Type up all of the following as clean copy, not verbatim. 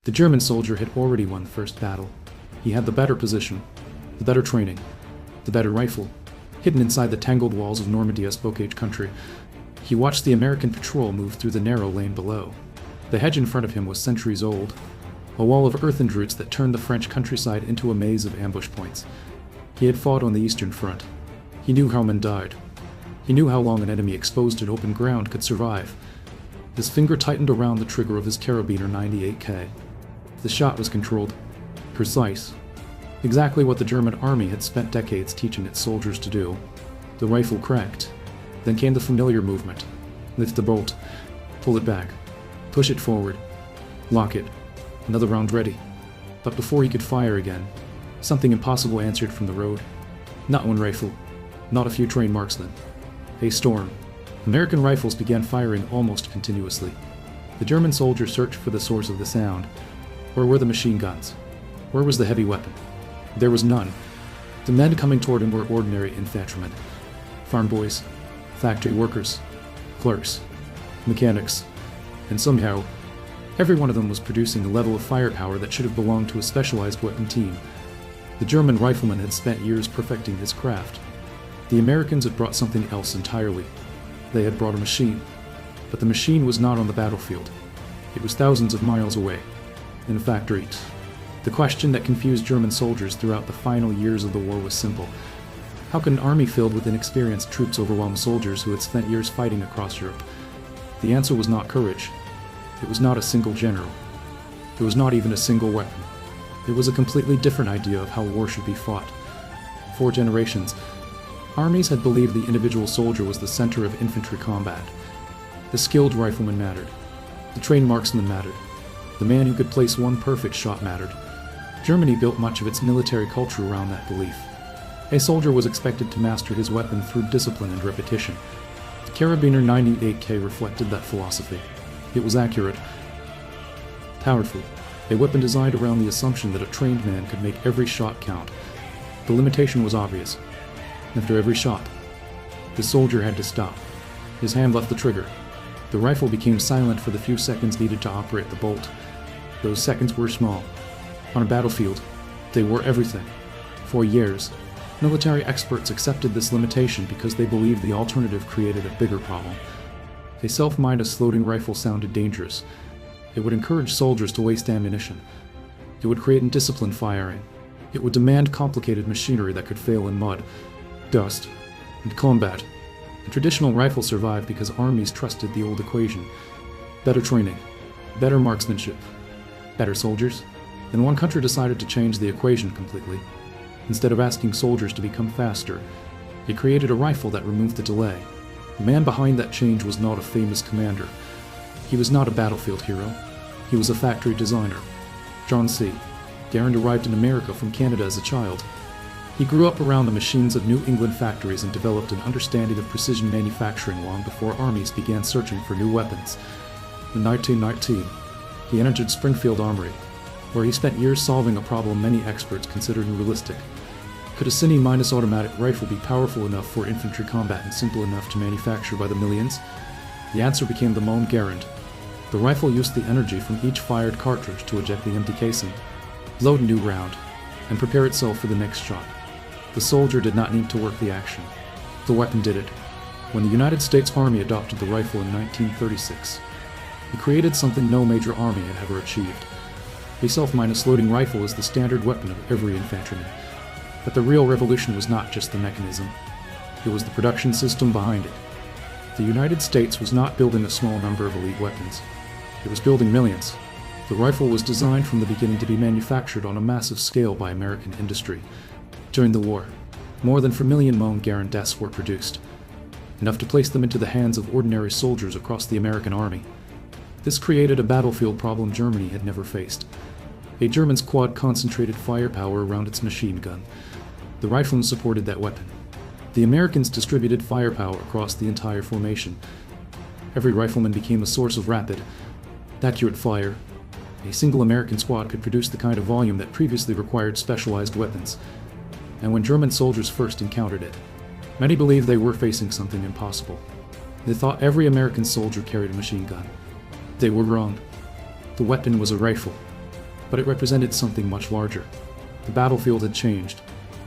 The German soldier had already won the first battle. He had the better position, the better training, the better rifle. Hidden inside the tangled walls of Normandy's bocage country, he watched the American patrol move through the narrow lane below. The hedge in front of him was centuries old, a wall of earthened roots that turned the French countryside into a maze of ambush points. He had fought on the Eastern Front. He knew how men died. He knew how long an enemy exposed in open ground could survive. His finger tightened around the trigger of his carabiner 98K. The shot was controlled, precise, exactly what the German army had spent decades teaching its soldiers to do. The rifle cracked. Then came the familiar movement. Lift the bolt, pull it back, push it forward, lock it, another round ready. But before he could fire again, something impossible answered from the road. Not one rifle, not a few trained marksmen. A storm. American rifles began firing almost continuously. The German soldier searched for the source of the sound. Where were the machine guns? Where was the heavy weapon? There was none. The men coming toward him were ordinary infantrymen. Farm boys, factory workers, clerks, mechanics, and somehow, every one of them was producing a level of firepower that should have belonged to a specialized weapon team. The German rifleman had spent years perfecting his craft. The Americans had brought something else entirely. They had brought a machine. But the machine was not on the battlefield. It was thousands of miles away, in a factory. The question that confused German soldiers throughout the final years of the war was simple. How could an army filled with inexperienced troops overwhelm soldiers who had spent years fighting across Europe? The answer was not courage. It was not a single general. It was not even a single weapon. It was a completely different idea of how war should be fought. For generations, armies had believed the individual soldier was the center of infantry combat. The skilled rifleman mattered. The trained marksman mattered. The man who could place one perfect shot mattered. Germany built much of its military culture around that belief. A soldier was expected to master his weapon through discipline and repetition. The Carabiner 98K reflected that philosophy. It was accurate, powerful, a weapon designed around the assumption that a trained man could make every shot count. The limitation was obvious. After every shot, the soldier had to stop. His hand left the trigger. The rifle became silent for the few seconds needed to operate the bolt. Those seconds were small. On a battlefield, they were everything. For years, military experts accepted this limitation because they believed the alternative created a bigger problem. A self-minded loading rifle sounded dangerous. It would encourage soldiers to waste ammunition. It would create indisciplined firing. It would demand complicated machinery that could fail in mud, dust, and combat. The traditional rifle survived because armies trusted the old equation. Better training, better marksmanship, better soldiers. Then one country decided to change the equation completely. Instead of asking soldiers to become faster, it created a rifle that removed the delay. The man behind that change was not a famous commander. He was not a battlefield hero. He was a factory designer. John C. Garand arrived in America from Canada as a child. He grew up around the machines of New England factories and developed an understanding of precision manufacturing long before armies began searching for new weapons. In 1919, he entered Springfield Armory, where he spent years solving a problem many experts considered unrealistic. Could a Cine- automatic rifle be powerful enough for infantry combat and simple enough to manufacture by the millions? The answer became the Mon Garand. The rifle used the energy from each fired cartridge to eject the empty casing, load a new round, and prepare itself for the next shot. The soldier did not need to work the action. The weapon did it. When the United States Army adopted the rifle in 1936, it created something no major army had ever achieved. A self-loading rifle is the standard weapon of every infantryman. But the real revolution was not just the mechanism. It was the production system behind it. The United States was not building a small number of elite weapons. It was building millions. The rifle was designed from the beginning to be manufactured on a massive scale by American industry. During the war, more than 4 million Mon Garand deaths were produced, enough to place them into the hands of ordinary soldiers across the American army. This created a battlefield problem Germany had never faced. A German squad concentrated firepower around its machine gun. The riflemen supported that weapon. The Americans distributed firepower across the entire formation. Every rifleman became a source of rapid, accurate fire. A single American squad could produce the kind of volume that previously required specialized weapons. And when German soldiers first encountered it, many believed they were facing something impossible. They thought every American soldier carried a machine gun. They were wrong. The weapon was a rifle. but it represented something much larger. The battlefield had changed.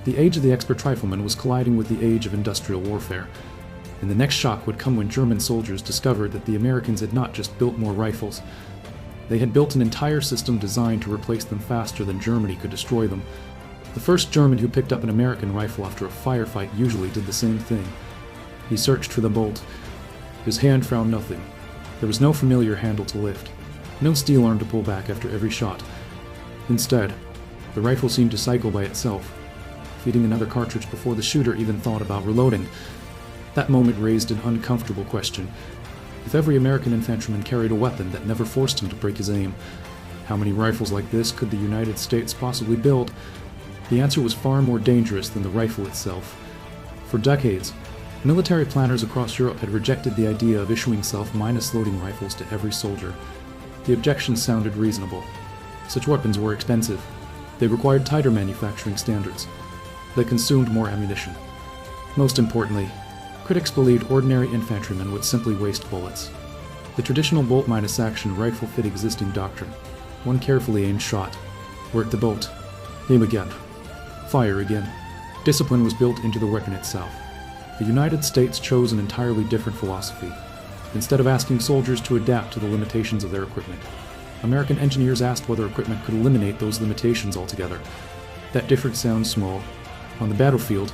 The age of the expert rifleman was colliding with the age of industrial warfare, and the next shock would come when German soldiers discovered that the Americans had not just built more rifles. They had built an entire system designed to replace them faster than Germany could destroy them. The first German who picked up an American rifle after a firefight usually did the same thing. He searched for the bolt. His hand found nothing. There was no familiar handle to lift, no steel arm to pull back after every shot. Instead, the rifle seemed to cycle by itself, feeding another cartridge before the shooter even thought about reloading. That moment raised an uncomfortable question. If every American infantryman carried a weapon that never forced him to break his aim, how many rifles like this could the United States possibly build? The answer was far more dangerous than the rifle itself. For decades, military planners across Europe had rejected the idea of issuing self-minus loading rifles to every soldier. The objections sounded reasonable. Such weapons were expensive. They required tighter manufacturing standards. They consumed more ammunition. Most importantly, critics believed ordinary infantrymen would simply waste bullets. The traditional bolt-minus action rifle fit existing doctrine. One carefully aimed shot. Work the bolt. Aim again. Fire again. Discipline was built into the weapon itself. The United States chose an entirely different philosophy. Instead of asking soldiers to adapt to the limitations of their equipment, American engineers asked whether equipment could eliminate those limitations altogether. That difference sounds small. On the battlefield,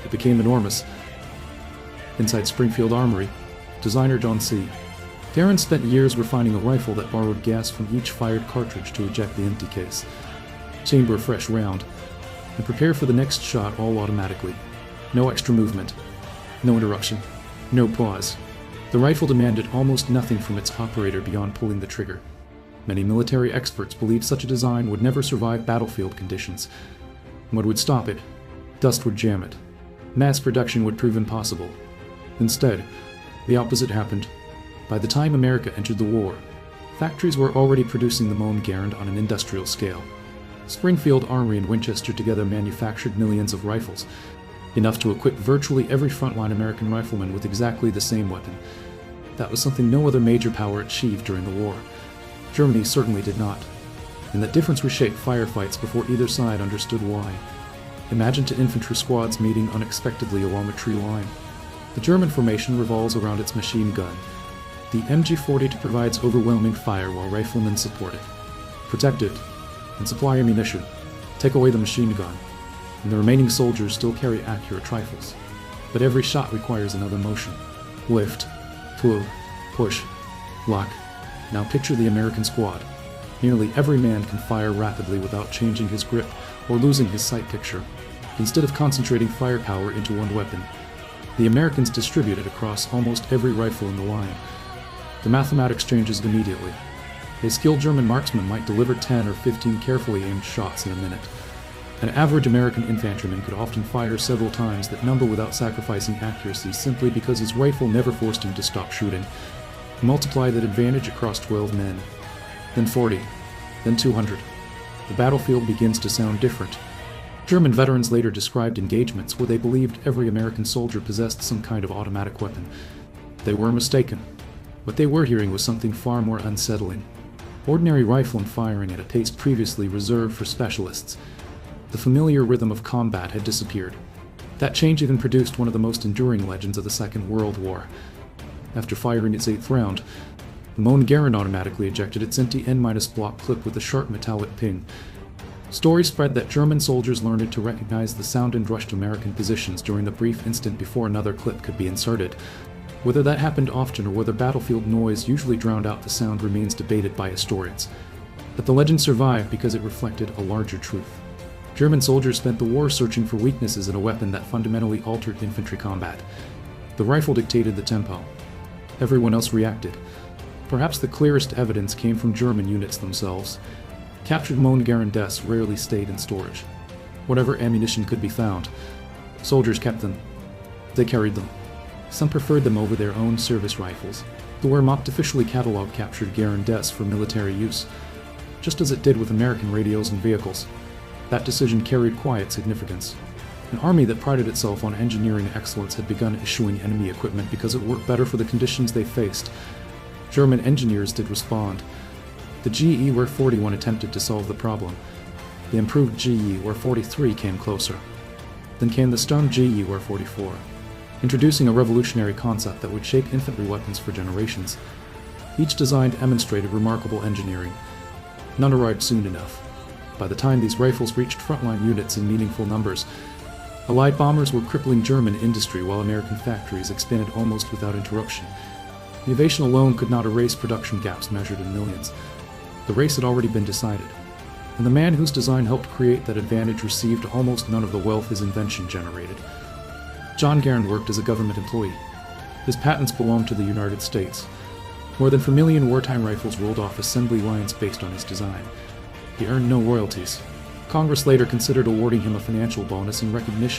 it became enormous. Inside Springfield Armory, designer John C. Darren spent years refining a rifle that borrowed gas from each fired cartridge to eject the empty case. Chamber a fresh round, and prepare for the next shot all automatically. No extra movement, no interruption, no pause. The rifle demanded almost nothing from its operator beyond pulling the trigger. Many military experts believed such a design would never survive battlefield conditions. What would stop it? Dust would jam it. Mass production would prove impossible. Instead, the opposite happened. By the time America entered the war, factories were already producing the Moen Garand on an industrial scale. Springfield Armory and Winchester together manufactured millions of rifles, enough to equip virtually every frontline American rifleman with exactly the same weapon. That was something no other major power achieved during the war. Germany certainly did not, and that difference reshaped firefights before either side understood why. Imagine two infantry squads meeting unexpectedly along a tree line. The German formation revolves around its machine gun. The MG-40 provides overwhelming fire while riflemen support it. Protect it, and supply ammunition. Take away the machine gun, and the remaining soldiers still carry accurate rifles. But every shot requires another motion. Lift, pull, push, lock. Now picture the American squad. Nearly every man can fire rapidly without changing his grip or losing his sight picture. Instead of concentrating firepower into one weapon, the Americans distribute it across almost every rifle in the line. The mathematics changes immediately. A skilled German marksman might deliver 10 or 15 carefully aimed shots in a minute. An average American infantryman could often fire several times that number without sacrificing accuracy simply because his rifle never forced him to stop shooting. Multiply that advantage across 12 men, then 40, then 200. The battlefield begins to sound different. German veterans later described engagements where they believed every American soldier possessed some kind of automatic weapon. They were mistaken. What they were hearing was something far more unsettling. Ordinary rifle firing at a pace previously reserved for specialists. The familiar rhythm of combat had disappeared. That change even produced one of the most enduring legends of the Second World War. After firing its 8th round, the Moen Garand automatically ejected its empty N-block clip with a sharp metallic ping. Stories spread that German soldiers learned it to recognize the sound and rush to American positions during the brief instant before another clip could be inserted. Whether that happened often or whether battlefield noise usually drowned out the sound remains debated by historians. But the legend survived because it reflected a larger truth. German soldiers spent the war searching for weaknesses in a weapon that fundamentally altered infantry combat. The rifle dictated the tempo. Everyone else reacted. Perhaps the clearest evidence came from German units themselves. Captured Moen Garandes rarely stayed in storage. Whatever ammunition could be found, soldiers kept them. They carried them. Some preferred them over their own service rifles. The Wehrmacht officially cataloged captured Garandes for military use, just as it did with American radios and vehicles. That decision carried quiet significance. An army that prided itself on engineering excellence had begun issuing enemy equipment because it worked better for the conditions they faced. German engineers did respond. The GE War 41 attempted to solve the problem. The improved GE War 43 came closer. Then came the stunned GE War 44, introducing a revolutionary concept that would shape infantry weapons for generations. Each design demonstrated remarkable engineering. None arrived soon enough. By the time these rifles reached frontline units in meaningful numbers, Allied bombers were crippling German industry while American factories expanded almost without interruption. Innovation alone could not erase production gaps measured in millions. The race had already been decided, and the man whose design helped create that advantage received almost none of the wealth his invention generated. John Garand worked as a government employee. His patents belonged to the United States. More than 4 million wartime rifles rolled off assembly lines based on his design. He earned no royalties. Congress later considered awarding him a financial bonus in recognition